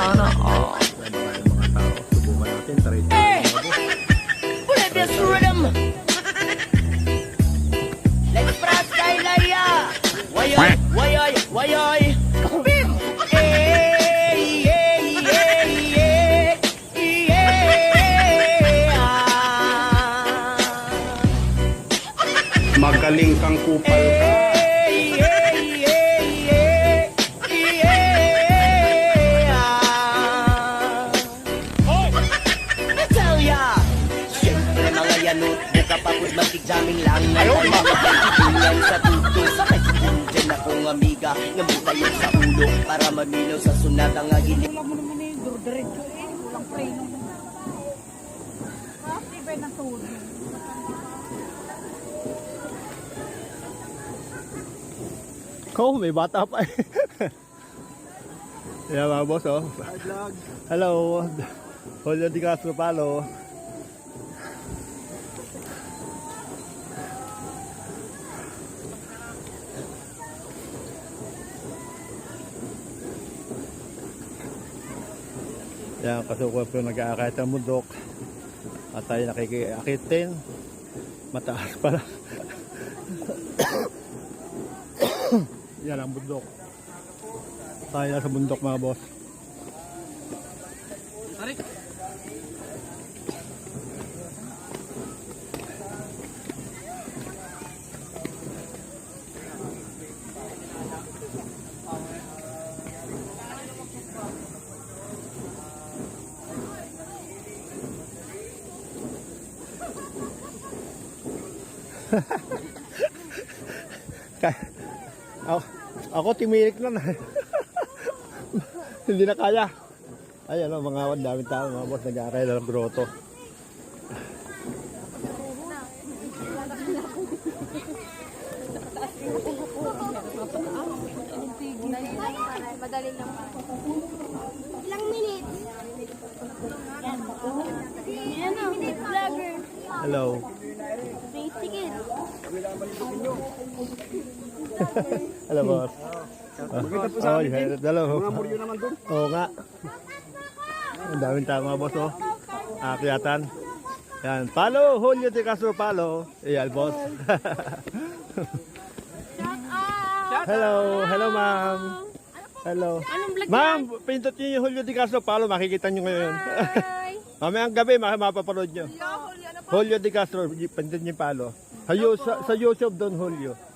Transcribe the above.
Sana all. Mga tao, subukan natin. Try ito. Play this rhythm. Let's press Kailaya. Wayoy, wayoy, wayoy. Bim! Eh, eh, eh, eh, eh, ah. Magaling kang kupal ka. Kapagod magkigjaming lang ngayon Tingnan sa tuto Sakay dyan akong amiga Ngamutayan sa ulo Para maminaw sa sunat ang agilig. Wala mo naman eh, diretso eh. Walang preno. Kasi ba ng tuloy? Ikaw, may bata pa eh. Yeah, mga boss, oh. Hello. Julio Di Castro Palo. Yan, kasuko po nag-aakit ang bundok. At tayo nakikiakitin. Mataas pala. Yan ang bundok. Tayo na sa bundok mga boss. Ako timirik na. Hindi na kaya. Ayan o, mga daming tao mga boss, nag-aakay ng grotto. Madali lang. Ilang minutes? Yan o, vlogger. Hello. Basic it. Hello boss. Maganda po sa amin din. Hello. Mga muryo naman doon. Oo nga. Ang daming tao mga boss oh. Aakyatan. Yan. Palo, Julio Di Castro Palo. Ayan boss. Hello. Hello ma'am. Hello. Anong vlog Ma'am, pintot niyo yung Julio Di Castro Palo. Makikita niyo ngayon. Mamayang gabi, mapapanood niyo. Julio Di Castro, pintot niyo yung palo. Sa YouTube doon, Julio.